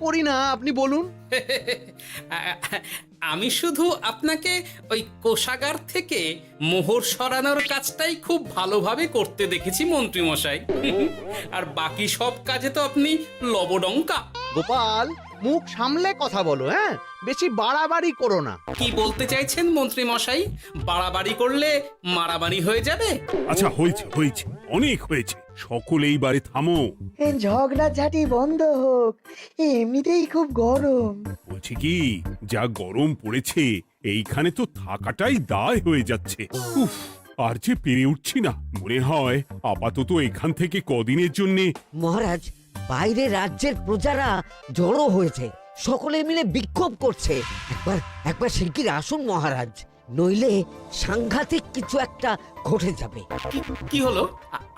করি না, আপনি বলুন। আমি শুধু আপনাকে ওই কোষাগার থেকে মোহর সরানোর কাজটাই খুব ভালোভাবে করতে দেখেছি মন্ত্রী মশাই। আর বাকি সব কাজে তো আপনি লবডঙ্কা। গোপাল, মুখ সামলে কথা বলো, হ্যাঁ? বেশি বাড়াবাড়ি করো না। কি বলতে চাইছেন মন্ত্রী মশাই? বাড়াবাড়ি করলে মারামারি হয়ে যাবে? আচ্ছা, হয়েছে হয়েছে, অনেক হয়েছে, সকলে এইবারে থামো। ঝগড়াঝাটি বন্ধ হোক, এমনিতেই খুব গরম। বলছি কি, যা গরম পড়েছে এইখানে তো থাকাটাই দায় হয়ে যাচ্ছে। উফ, আর যে পেরে উঠছি না। মনে হয় আপাতত এখান থেকে কদিনের জন্য। মহারাজ, বাইরে রাজ্যের প্রজারা জড়ো হয়েছে, সকলে মিলে বিক্ষোভ করছে। একবার একবার শিগগির আসুন মহারাজ, নইলে সাংঘাতিক কিছু একটা ঘটে যাবে। কি হলো?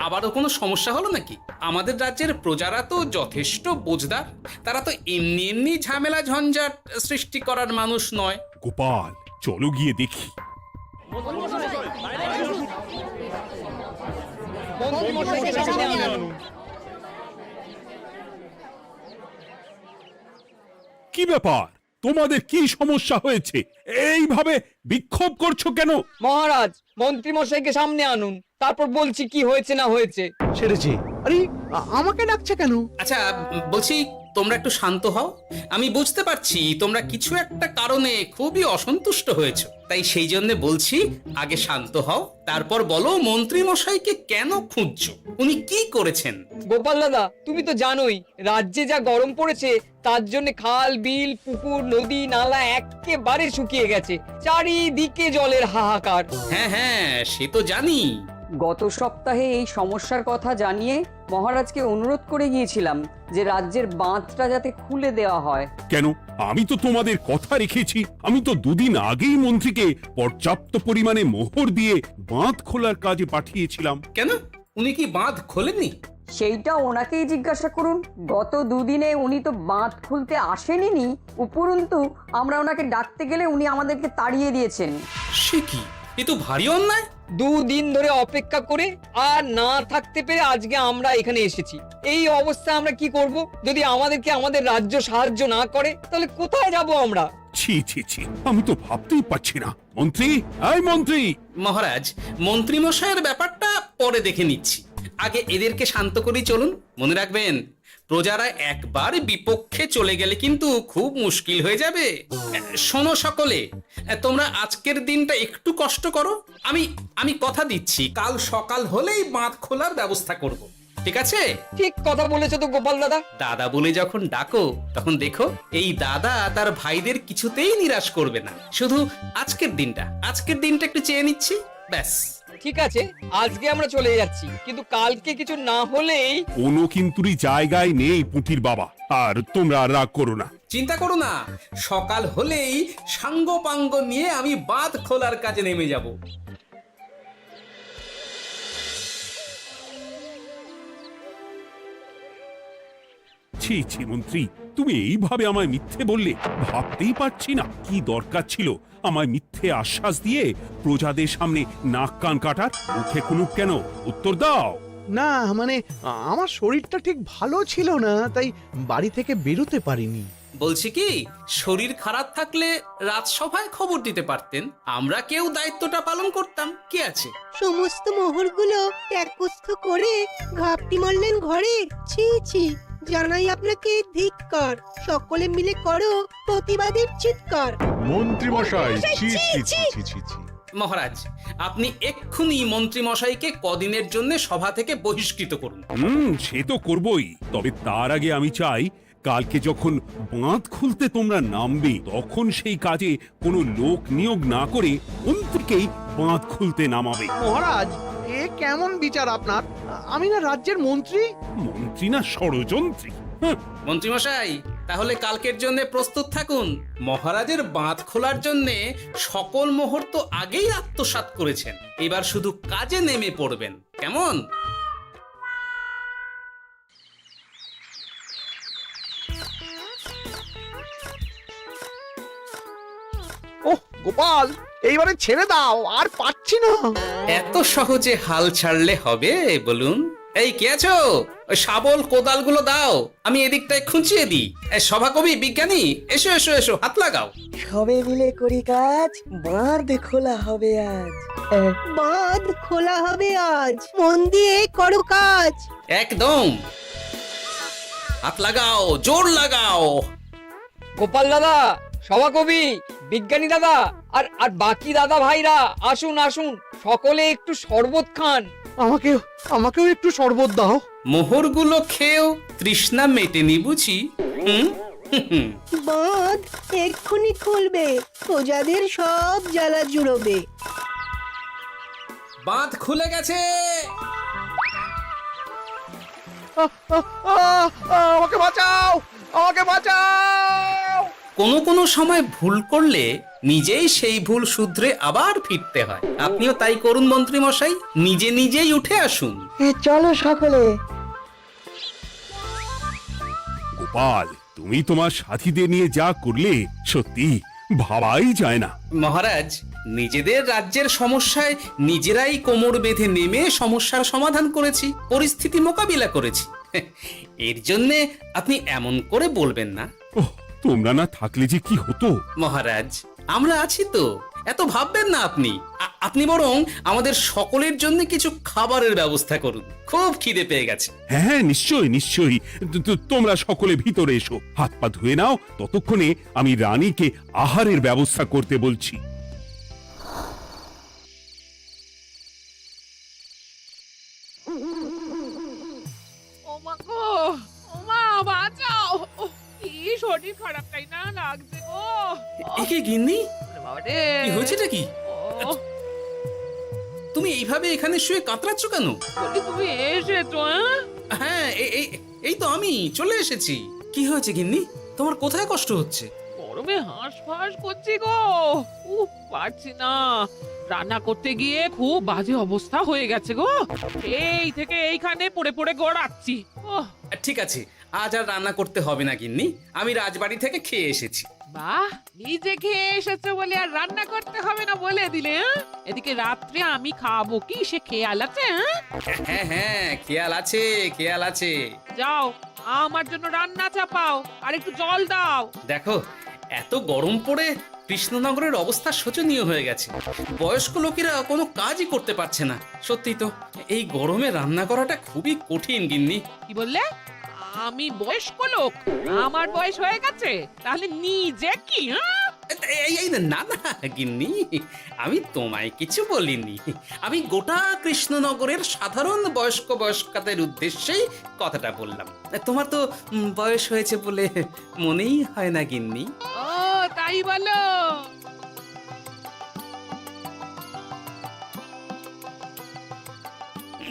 আবারও কোনো সমস্যা হলো নাকি? আমাদের রাজ্যের প্রজারা তো যথেষ্ট বোঝদার, তারা তো এমনি এমনি ঝামেলা ঝঞ্ঝাট সৃষ্টি করার মানুষ নয়। গোপাল, চলো গিয়ে দেখি। কি ব্যাপার, তোমাদের কি সমস্যা হয়েছে? এইভাবে বিক্ষোভ করছো কেন? মহারাজ, মন্ত্রী মশাইকে সামনে আনুন, তারপর বলছি কি হয়েছে না হয়েছে। সেরেছে। আরে, আমাকে ডাকছে কেন? আচ্ছা, বলছি তোমরা একটু শান্ত হও। আমি বুঝতে পারছি তোমরা কিছু একটা কারণে খুবই অসন্তুষ্ট হয়েছো, তাই সেই জন্য বলছি আগে শান্ত হও, তারপর বলো মন্ত্রী মশাইকে কেন খুঁজছো, উনি কি করেছেন? গোপাল দাদা, তুমি তো জানোই রাজ্যে যা গরম পড়েছে, তার জন্য খাল বিল পুকুর নদী নালা একেবারে শুকিয়ে গেছে, চারিদিকে জলের হাহাকার। হ্যাঁ হ্যাঁ, সে তো জানি। গত সপ্তাহে এই সমস্যার কথা জানিয়ে মহারাজকে অনুরোধ করে গিয়েছিলাম যে রাজ্যের বাঁধটা যাতে খুলে দেওয়া হয়। কেন? আমি তো তোমাদের কথা রেখেছি। আমি তো দুদিন আগেই মন্ত্রীকে পর্যাপ্ত পরিমাণে মোহর দিয়ে বাঁধ খোলার কাজে পাঠিয়েছিলাম। কেন, উনি কি বাঁধ খোলেননি? সেইটা ওনাকেই জিজ্ঞাসা করুন। গত দুদিনে উনি তো বাঁধ খুলতে আসেনি, উপরন্তু আমরা ওনাকে ডাকতে গেলে উনি আমাদেরকে তাড়িয়ে দিয়েছেন। সে কি, এ তো ভারী অন্যায়। দুদিন ধরে অপেক্ষা করে আর না থাকতে পেরে আজকে আমরা এখানে এসেছি। এই অবস্থা আমরা কি করব? যদি আমাদেরকে আমাদের রাজ্য সাহায্য না করে তাহলে কোথায় যাব আমরা? ছি ছি ছি, আমি তো ভাবতেই পারছি না। মন্ত্রী, এই মন্ত্রী! মহারাজ, মন্ত্রী মশাইয়ের ব্যাপারটা পরে দেখে নিচ্ছি, আগে এদেরকে শান্ত করেই চলুন। মনে রাখবেন, প্রজারা একবার বিপক্ষে চলে গেলে কিন্তু খুব মুশকিল হয়ে যাবে। শোনো সকলে, তোমরা আজকের দিনটা একটু কষ্ট করো। আমি কথা দিচ্ছি, কাল সকাল হলেই বাঁধ খোলার ব্যবস্থা করব। ঠিক আছে? ঠিক কথা বলেছো তো গোপাল দাদা। দাদা বলে যখন ডাকো, তখন দেখো এই দাদা তার ভাইদের কিছুতেই নিরাশ করবে না। শুধু আজকের দিনটা একটু চেয়ে নিচ্ছি, ব্যাস। ঠিক আছে, আজকে আমরা চলে যাচ্ছি, কিন্তু কালকে কিছু না হলেই। কোনো কিন্তুরই জায়গায় নেই পুঁটির বাবা। আর তোমরা রাগ করো না। চিন্তা করো না, সকাল হলেই সাঙ্গ পাঙ্গ নিয়ে আমি বাঁধ খোলার কাজে নেমে যাব। ছি ছি মন্ত্রী, তুমি এইভাবে আমায় মিথ্যে বললে। ভাবতেই পারছি না কি দরকার ছিল আমায় মিথ্যে আশ্বাস দিয়ে প্রজাদের সামনে নাক কান কাটার। মুখে কুলুপ কেন? উত্তর দাও। না, মানে আমার শরীরটা ঠিক ভালো ছিল না, তাই বাড়ি থেকে বেরোতে পারিনি। বলছি কি, শরীর খারাপ থাকলে রাজসভায় খবর দিতে পারতেন, আমরা কেউ দায়িত্বটা পালন করতাম। কি আছে? সমস্ত মোহরগুলো ত্যাগস্থ করে ঘাপটি মারলেন ঘরে। ছি ছি, জানাই আপনাকে ধিক্কার। সকলে মিলে করো প্রতিবাদের চিৎকার। মন্ত্রী মশাই, ছি ছি ছি ছি ছি ছি। মহারাজ, আপনি এক্ষুনি মন্ত্রী মশাইকে কদিনের জন্য সভা থেকে বহিষ্কৃত করুন। সে তো করবই, তবে তার আগে আমি চাই কালকে যখন বাঁধ খুলতে তোমরা নামবে, তখন সেই কাজে কোনো লোক নিয়োগ না করে মন্ত্রীকেই বাঁধ খুলতে নামাবে। মহারাজ, এ কেমন বিচার আপনার? আমি না রাজ্যের মন্ত্রী। মন্ত্রী না ষড়যন্ত্রী। মন্ত্রী মশাই, তাহলে কালকের জন্য প্রস্তুত থাকুন। মহারাজের বাঁধ খোলার জন্য সকল মোহর তো আগেই আত্মসাৎ করেছেন, এবার শুধু কাজে নেমে পড়বেন, কেমন? ওহ গোপাল, এইবারে ছেড়ে দাও, আর পাচ্ছি না। এত সহজে হাল ছাড়লে হবে বলুন? এই কে আছো? ওই শাবল কোদালগুলো দাও, আমি এদিকটায় খুঁচিয়ে দিই। সভাকবি, বিজ্ঞানী, এসো এসো এসো, হাত লাগাও। সবে মিলে করি কাজ, বাঁধ খোলা হবে আজ। বাঁধ খোলা হবে আজ, মন দিয়ে করো কাজ। একদম, হাত লাগাও, জোর লাগাও। গোপাল দাদা, সভাকবি, বিজ্ঞানী দাদা আর আর বাকি দাদা ভাইরা আসুন আসুন, সকলে একটু শরবত খান। আমাকেও একটু শরবত দাও। মোহরগুলো খেয়েও তৃষ্ণা মেটেনি বুঝি? হুম হুম। বাঁধ এক্ষুনি খুলবে, প্রজাদের সব জ্বালা জুড়বে। বাঁধ খুলে গেছে। আমাকে বাঁচাও, আমাকে বাঁচাও। কোনো কোনো সময় ভুল করলে নিজেই সেই ভুল শুধরে আবার ফিরতে হয়। আপনিও তাই করুন মন্ত্রী মশাই, নিজে নিজেই উঠে আসুন। চলো সকলে। গোপাল, তুমি তোমার সাথীদের নিয়ে যা করলে সত্যি ভাবাই যায় না। মহারাজ, নিজেদের রাজ্যের সমস্যায় নিজেরাই কোমর বেঁধে নেমে সমস্যার সমাধান করেছি, পরিস্থিতি মোকাবিলা করেছি। এর জন্যে আপনি এমন করে বলবেন না। ওহ, তোমরা না থাকলে যে কি হতো। মহারাজ, আমরা আছি তো, এত ভাববেন না আপনি। আপনি বরং আমাদের সকলের জন্য কিছু খাবারের ব্যবস্থা করুন, খুব খিদে পেয়ে গেছে। হ্যাঁ হ্যাঁ, নিশ্চয়ই নিশ্চয়ই। তোমরা সকলে ভিতরে এসো, হাত পা ধুয়ে নাও, ততক্ষণে আমি রানীকে আহারের ব্যবস্থা করতে বলছি। ওমা গো, ওমা বাঁচাও, কি শরীর খারাপটাই না লাগছে গো। একে গিন্নি, বাবারে, কি হয়েছেটা কি? ও, তুমি এইভাবে এখানে শুয়ে কাতরাচ্ছ কেন? বলি তুমি এসেছো? হ্যাঁ, এই তো আমি চলে এসেছি। কি হয়েছে গিন্নি? তোমার কোথায় কষ্ট হচ্ছে? গরমে হাঁসফাঁস করছি গো, পারছি না। রান্না করতে গিয়ে খুব বাজে অবস্থা হয়ে গেছে গো, এই থেকে এইখানে পড়ে পড়ে গড়াচ্ছি। ঠিক আছে, আজ আর রান্না করতে হবে না গিন্নি, আমি রাজবাড়ি থেকে খেয়ে এসেছি। বাহ, নিজে খেয়ে এসেছো বলে আর রান্না করতে হবে না বলে দিলে? এদিকে রাত্রে আমি খাবো কি, সে খেয়াল আছে? হ্যাঁ হ্যাঁ, খেয়াল আছে, খেয়াল আছে। যাও, আমার জন্য রান্না চাপাও আর একটু জল দাও। দেখো, এত গরম পড়ে কৃষ্ণনগরের অবস্থা শোচনীয় হয়ে গেছে। বয়স্ক লোকেরা কোনো কাজই করতে পারছে না। সত্যি তো, এই গরমে রান্না করাটা খুবই কঠিন গিন্নি। কি বললে? আমি বয়স্ক লোক? আমার বয়স হয়ে গেছে, তাহলে নিজে কি? এই না না গিন্নি, আমি তোমায় কিছু বলিনি। আমি গোটা কৃষ্ণনগরের সাধারণ বয়স্কাদের উদ্দেশ্যেই কথাটা বললাম। তোমার তো বয়স হয়েছে বলে মনেই হয় না গিন্নি। ও তাই বলো?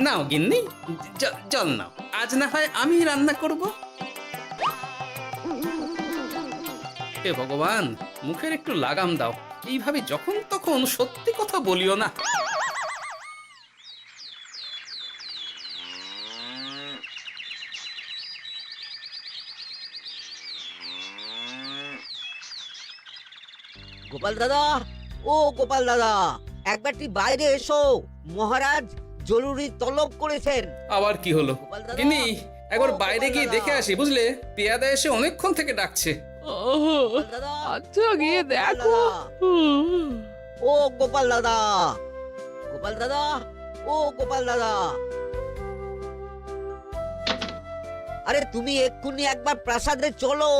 নাও গিন্নি, জল নাও। আজ না হয় আমি রান্না করব। হে ভগবান, মুখের একটু লাগাম দাও। এইভাবে যখন তখন সত্যি কথা বলিও না। গোপাল দাদা, ও গোপাল দাদা, একবারটি বাইরে এসো, মহারাজ জরুরি তলব করেছেন। আবার কি হলো? গোপাল দাদা, গিন্নি, একবার ও বাইরে গোপাল গিয়ে দাদা। দেখে আসি বুঝলে, পেয়াদা এসে অনেকক্ষণ থেকে ডাকছে। গোপাল দাদা, আচ্ছা, গিয়ে গোপাল দেখো। দাদা, ও গোপাল দাদা, গোপাল দাদা, ও গোপাল দাদা, আরে তুমি এক্ষুনি একবার প্রাসাদে চলো,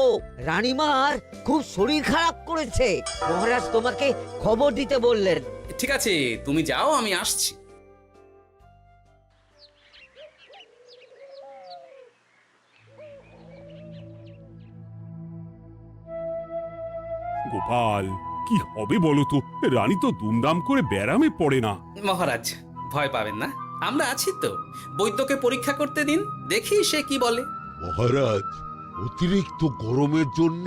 রানীমার খুব শরীর খারাপ করেছে, মহারাজ তোমাকে খবর দিতে বললেন। ঠিক আছে, তুমি যাও, আমি আসছি। গোপাল, কি হবে বলো তো? রানী তো দুমদাম করে ব্যারামে পড়ে না। মহারাজ, ভয় পাবেন না, আমরা আছি তো। বৈদ্যকে পরীক্ষা করতে দিন, দেখি সে কি বলে। মহারাজ, অতিরিক্ত গরমের জন্য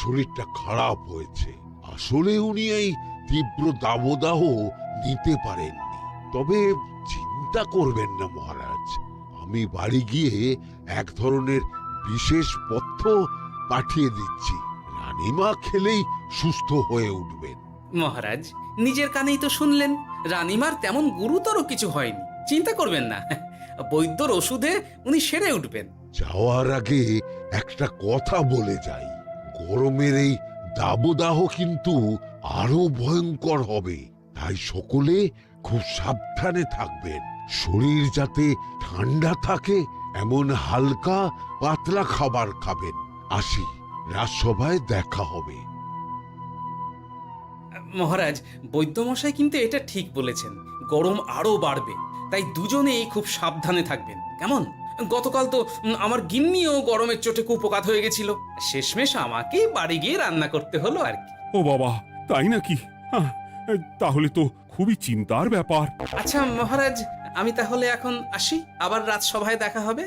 শরীরটা খারাপ হয়েছে। আসলে উনি এই তীব্র দাবদাহ নিতে পারেননি। তবে চিন্তা করবেন না মহারাজ, আমি বাড়ি গিয়ে এক ধরনের বিশেষ পথ্য পাঠিয়ে দিচ্ছি। রানীমা খেলেই সুস্থ হয়ে উঠবেন। মহারাজ, নিজের কানেই তো শুনলেন, রানীমার তেমন গুরুতর কিছু হয়নি, চিন্তা করবেন না। বৈদ্যর ওষুধে উনি সেরে উঠবেন। যাওয়ার আগে একটা কথা বলে যাই, গরমের এই দাবদাহ কিন্তু আরো ভয়ঙ্কর হবে, তাই সকলে খুব সাবধানে থাকবেন। শরীর যাতে ঠান্ডা থাকে এমন হালকা পাতলা খাবার খাবেন। আসি, রাজসভায় দেখা হবে। মহারাজ, বৈদ্যমশাই কিন্তু এটা ঠিক বলেছেন, গরম আরো বাড়বে, তাই দুজনেই খুব সাবধানে থাকবেন, কেমন? গতকাল তো আমার গিন্নিও গরমের চোটে কুপোকাত হয়ে গেছিল, শেষমেশ আমাকে বাড়ি গিয়ে রান্না করতে হলো আর কি। ও বাবা, তাই নাকি? তাহলে তো খুবই চিন্তার ব্যাপার। আচ্ছা মহারাজ, আমি তাহলে এখন আসি, আবার রাজসভায় দেখা হবে।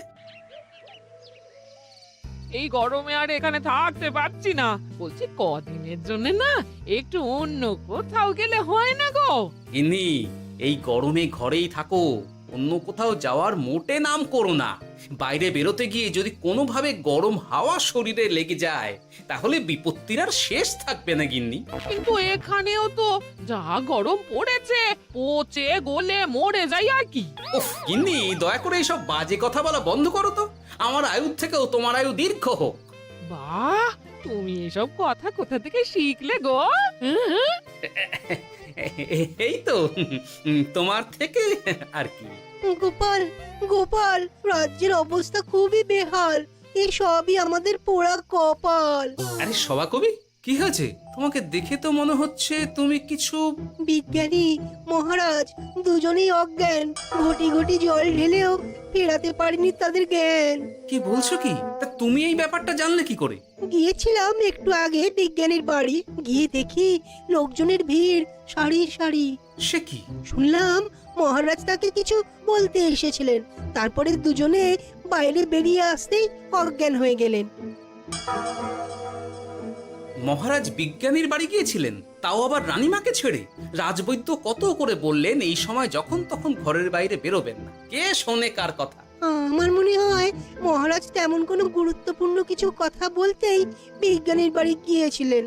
এই গরমে আর এখানে থাকতে পারছি না, বলছি কদিনের জন্য না একটু অন্য কোথাও গেলে হয় না গো? গিন্নি, এই গরমে ঘরেই থাকো, অন্য কোথাও যাওয়ার মোটে নাম করো না। বাইরে বেরোতে গিয়ে যদি কোনোভাবে গরম হাওয়া শরীরে লেগে যায় তাহলে বিপত্তির আর শেষ থাকবে না গিন্নি। কিন্তু এখানেও তো যা গরম পড়েছে, পচে গলে মরে যাই আর কি। উফ গিন্নি, দয়া করে এইসব বাজে কথা বলা বন্ধ করো তো, আমার আয়ু থেকেও তোমার আয়ু দীর্ঘ হোক। বাহ, তুমি এসব কথা কোথা থেকে শিখলে গো? হুম? এই তো তোমার থেকে আর কি। গোপাল, গোপাল, রাজ্যের অবস্থা খুবই বেহাল। এই সবই আমাদের পোড়া কপাল। আরে সভাকবি, কি হয়েছে? তোমাকে দেখে তো মনে হচ্ছে তুমি কিছু... বিজ্ঞানী মহারাজ দুজনেই অজ্ঞান, ঘটি ঘটি জল ঢেলেও ফেরাতে পারেনি তাদের জ্ঞান। কি বলছো কি? তা তুমি এই ব্যাপারটা জানলে কি করে? গিয়েছিলাম একটু আগে বিজ্ঞানীর বাড়ি, গিয়ে দেখি লোকজনের ভিড় সারি সারি। সে কি? শুনলাম মহারাজ তাকে কিছু বলতে এসেছিলেন, তারপরে দুজনে বাইরে বেরিয়ে আসতেই অজ্ঞান হয়ে গেলেন। মহারাজ বিজ্ঞানীর বাড়ি গিয়েছিলেন, তাও আবার রানীমাকে ছেড়ে? রাজবৈদ্য কত করে বললেন এই সময় যখন তখন ঘরের বাইরে বেরোবেন না, কে শোনে কার কথা? আমার মনে হয় মহারাজ তেমন কোনো গুরুত্বপূর্ণ কিছু কথা বলতেই বিজ্ঞানীর বাড়ি গিয়েছিলেন।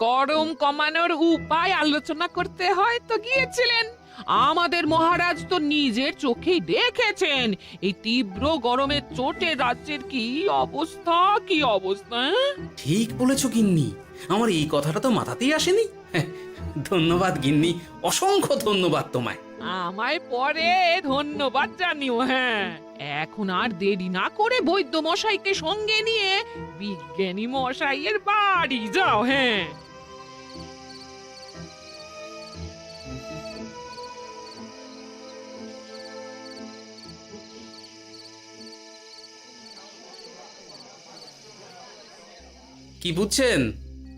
গরম কমানোর উপায় আলোচনা করতে হয় তো গিয়েছিলেন। আমাদের মহারাজ তো নিজের চোখেই দেখেছেন এই তীব্র গরমের চোটে রাজ্যের কি অবস্থা, কি অবস্থা। ঠিক বলেছো গিন্নি, আমার এই কথাটা তো মাথাতেই আসেনি। ধন্যবাদ গিন্নি, অসংখ্য ধন্যবাদ তোমায়। আমায় পরে ধন্যবাদ জানিও। হ্যাঁ, এখন আর দেরি না করে বৈদ্য মশাইকে সঙ্গে নিয়ে বিজ্ঞানী মশাইয়ের বাড়ি যাও। হ্যাঁ, কি বুঝছেন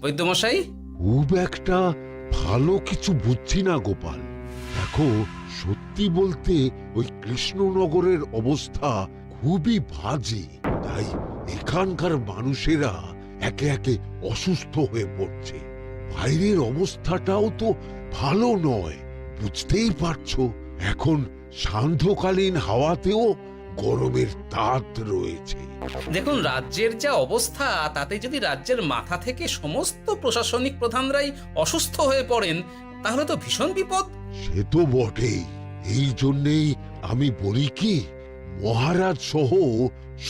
বৈদ্যমশাই? খুব একটা ভালো কিছু বুঝছি না গোপাল। দেখো, সত্যি বলতে ওই কৃষ্ণনগরের অবস্থা খুবই বাজে, তাই এখানকার মানুষেরা একে একে অসুস্থ হয়ে পড়ছে। বাইরের অবস্থাটাও তো ভালো নয়, বুঝতেই পারছো। এখন সান্ধ্যকালীন হাওয়াতেও গরমের তাত রয়েছে। দেখুন, রাজ্যের যা অবস্থা তাতে যদি রাজ্যের মাথা থেকে সমস্ত প্রশাসনিক প্রধানরাই অসুস্থ হয়ে পড়েন তাহলে তো ভীষণ বিপদ। সে তো বটেই, এই জন্যেই আমি বলি কি, মহারাজ সহ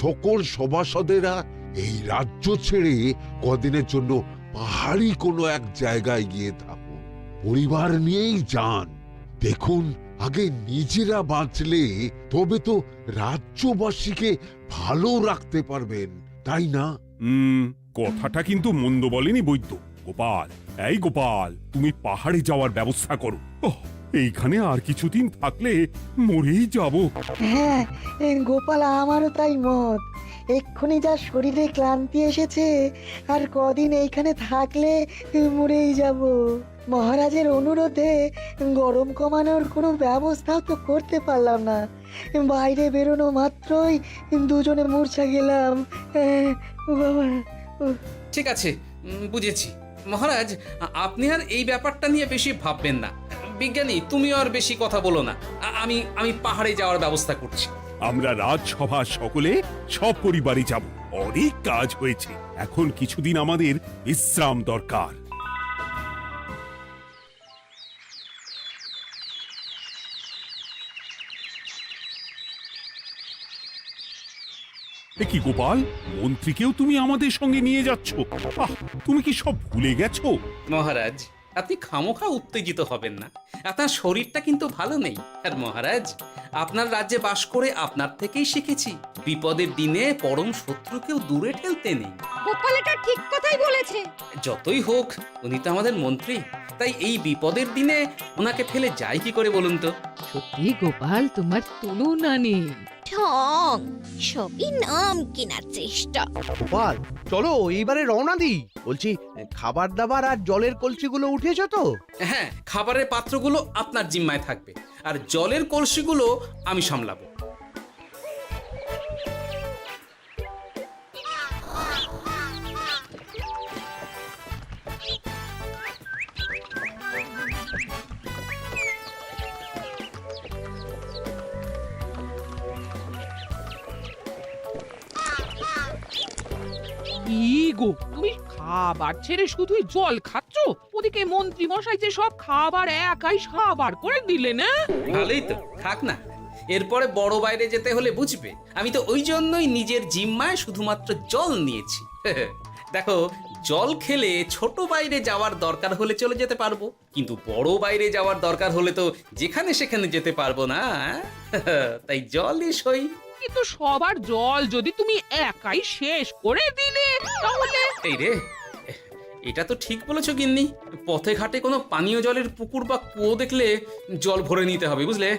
সকল সভাসদেরা এই রাজ্য ছেড়ে কদিনের জন্য পাহাড়ি কোনো এক জায়গায় গিয়ে থাকুন, পরিবার নিয়েই যান। দেখুন, আগে নিজেরা বাঁচলে তবে তো রাজ্যবাসীকে ভালো রাখতে পারবেন, তাই না? কথাটা কিন্তু মন্দ বলেনি বৈদ্য। গোপাল, এই গোপাল, তুমি পাহাড়ে যাওয়ার ব্যবস্থা করো। এইখানে আর কিছুদিন থাকলে মরেই যাব। হ্যাঁ গোপাল, আমারও তাই মত। এক্ষুনি যা শরীরে ক্লান্তি এসেছে, আর কদিন এইখানে থাকলে মরেই যাব। মহারাজের অনুরোধে গরম কমানোর কোনো ব্যবস্থাও তো করতে পারলাম না, বাইরে বেরোনো মাত্রই দুজনে মূর্ছা গেলাম। বাবা, ঠিক আছে, বুঝেছি। মহারাজ, আপনি আর এই ব্যাপারটা নিয়ে বেশি ভাববেন না। বিজ্ঞানী, তুমিও আর বেশি কথা বলো না। আমি পাহাড়ে যাওয়ার ব্যবস্থা করছি। আমরা রাজসভা সকলে সব পরিবারে যাব। অনেক কাজ হয়েছে, এখন কিছুদিন আমাদের বিশ্রাম দরকার। এ কি গোপাল, মন্ত্রীকেও তুমি আমাদের সঙ্গে নিয়ে যাচ্ছ? আহ, তুমি কি সব ভুলে গেছো? মহারাজ, আপনি খামোখা উত্তেজিত হবেন না। আপনার শরীরটা কিন্তু ভালো নেই। আর মহারাজ, আপনার রাজ্যে বাস করে আপনার থেকেই শিখেছি বিপদের দিনে পরম শত্রুকেও দূরে ঠেলতে নেই। গোপাল এটা ঠিক কথাই বলেছে। যতই হোক, উনি তো আমাদের মন্ত্রী, তাই এই বিপদের দিনে ওনাকে ফেলে যায় কি করে বলুন তো? সত্যি গোপাল, তোমার তুলনা নেই। ঠং, সবই নাম কেনার চেষ্টা। গোপাল, চলো এইবারে রওনা দিই। বলছি, খাবার দাবার আর জলের কলসিগুলো উঠেছো তো? হ্যাঁ, খাবারের পাত্রগুলো আপনার জিম্মায় থাকবে, আর জলের কলসিগুলো আমি সামলাবো। কি গো, তুমি খাবার ছেড়ে শুধুই জল খাচ্ছ? ওদিকে মন্ত্রী মশাই যে সব খাবার একাই সাবার করে দিলেন। না ভালোই তো, থাক না। এরপরে বড় বাইরে যেতে হলে বুঝবে, আমি তো ওই জন্যই নিজের জিম্মায় শুধুমাত্র জল নিয়েছি। দেখো, জল খেলে ছোট বাইরে যাওয়ার দরকার হলে চলে যেতে পারবো, কিন্তু বড় বাইরে যাওয়ার দরকার হলে তো যেখানে সেখানে যেতে পারবো না। তাই জলই সই। কিন্তু সবার জল যদি তুমি একাই শেষ করে দিলে, তাহলে এই রে, এটা তো ঠিক বলেছো গিন্নি। পথে ঘাটে কোনো পানীয় জলের পুকুর বা কুয়ো দেখলে জল ভরে নিতে হবে, বুঝলে?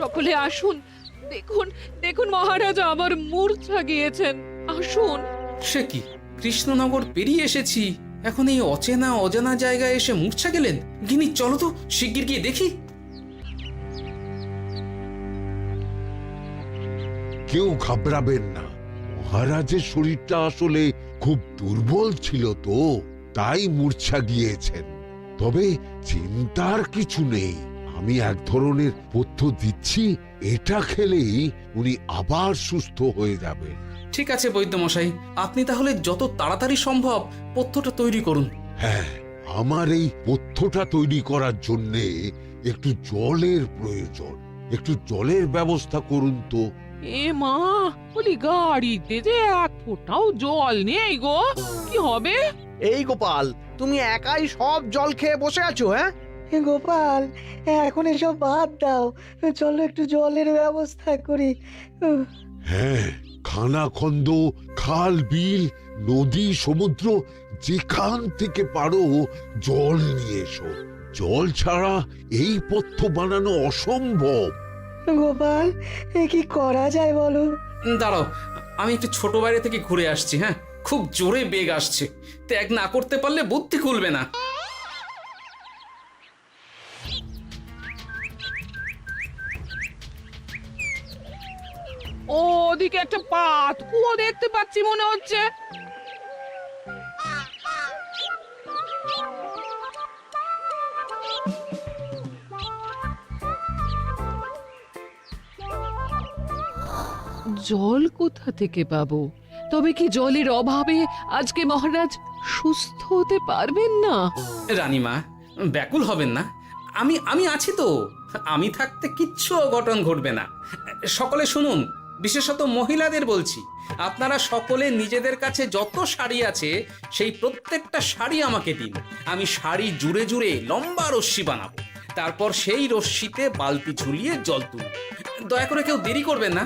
সকলে আসুন। দেখুন, দেখুন মহারাজ আমার মূর্ছা গিয়েছেন। আসুন। সে কি, কৃষ্ণনগর পেরিয়ে এসেছি, এখন এই অচেনা অজানা জায়গায় এসে মূর্ছা গেলেন? গিনি, চলো তো শিগগির গিয়ে দেখি। কেউ ঘাবড়াবেন না, মহারাজের শরীরটা আসলে খুব দুর্বল ছিল তো, তাই মূর্ছা গিয়েছেন। তবে চিন্তার কিছু নেই, আমি এক ধরনের পথ্য দিচ্ছি, এটা খেলেই উনি আবার সুস্থ হয়ে যাবেন। ঠিক আছে বৈদ্যমশাই, আপনি তাহলে যত তাড়াতাড়ি সম্ভব পথ্যটা তৈরি করুন। হ্যাঁ, আমার এই পথ্যটা তৈরি করার জন্যে একটু জলের প্রয়োজন। একটু জলের ব্যবস্থা করুন তো। এ মা, বলি গাড়িতে যে এক ফোঁটাও জল নেই গো, কি হবে? এই গোপাল, তুমি একাই সব জল খেয়ে বসে আছো? হ্যাঁ গোপাল, এখন এসব বাদ দাও, চলো একটু জলের ব্যবস্থা করি। হ্যাঁ, খানাখন্দ, খাল, বিল, নদী, সমুদ্র, যেখান থেকে পারো জল নিয়ে এসো। জল ছাড়া এই পথ্য বানানো অসম্ভব। গোপাল, এ কি করা যায় বলো? দাঁড়াও, আমি একটু ছোট বাইরে থেকে ঘুরে আসছি। হ্যাঁ, খুব জোরে বেগ আসছে, ত্যাগ না করতে পারলে বুদ্ধি খুলবে না। ওদিকে একটা পাত কুয়ো দেখতে পাচ্ছি মনে হচ্ছে। জল কোথা থেকে পাবো? তবে কি জলের অভাবে আজকে মহারাজ সুস্থ হতে পারবেন না? রানীমা, ব্যাকুল হবেন না, আমি আছি তো। আমি থাকতে কিচ্ছু অঘটন ঘটবে না। সকলে শুনুন, বিশেষত মহিলাদের বলছি, আপনারা সকলে নিজেদের কাছে যত শাড়ি আছে সেই প্রত্যেকটা শাড়ি আমাকে দিন। আমি শাড়ি জুড়ে জুড়ে লম্বা রশ্মি বানাবো, তারপর সেই রশ্মিতে বালতি ঝুলিয়ে জল তুলব। দয়া করে কেউ দেরি করবেন না।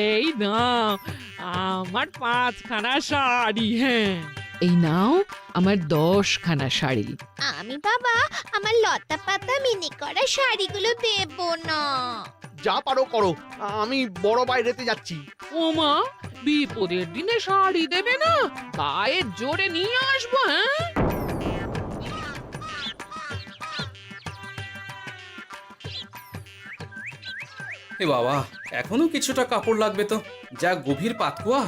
এই নাও আমার 5খানা শাড়ি। হ্যাঁ, এই নাও আমার 10খানা শাড়ি। আমি বাবা আমার লতা পাতা মিনি করা শাড়িগুলো দেব না। যা পারো করো, আমি বড় বাইরেতে যাচ্ছি। ওমা, বিপদের দিনে শাড়ি দেবে না? গায়ের জোরে নিয়ে আসবো। হ্যাঁ, এ বাবা, এখনো কিছুটা কাপড় লাগবে তো। যা গভীর পাতকুয়া,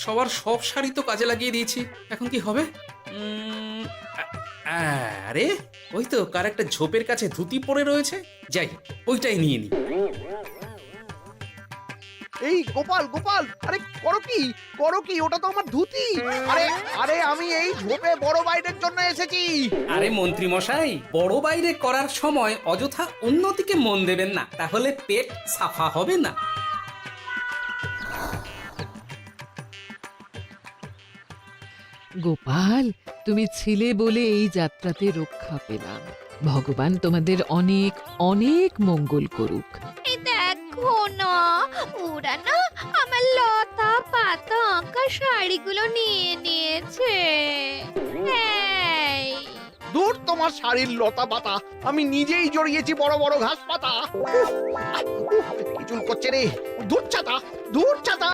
সবার সব শাড়ি তো কাজে লাগিয়ে দিয়েছি, এখন কি হবে? আরে ওই তো কার একটা ঝোপের কাছে ধুতি পড়ে রয়েছে, যাই ওইটাই নিয়ে নি। এই গোপাল গোপাল, আরে করো কি, ওটা তো আমার ধুতি। আরে আরে আমি এই ঝোপে বড় বাইরের জন্য এসেছি। আরে মন্ত্রী মশাই, বড় বাইরে করার সময় অযথা অন্যদিকে মন দেবেন না, তাহলে পেট সাফা হবে না। গোপাল, তুমি ছিলে বলে এই যাত্রাতে রক্ষা পেলাম। ভগবান তোমাদের অনেক অনেক মঙ্গল করুক। এই দেখো না, ওরা না আমার লতা পাতা আঁকা শাড়িগুলো নিয়ে নিয়েছে। এই দূর তোমার শাড়ির লতা পাতা, আমি নিজেই জড়িয়েছি বড় বড় ঘাস পাতা। চুল করছে রে, দূর ছাতা।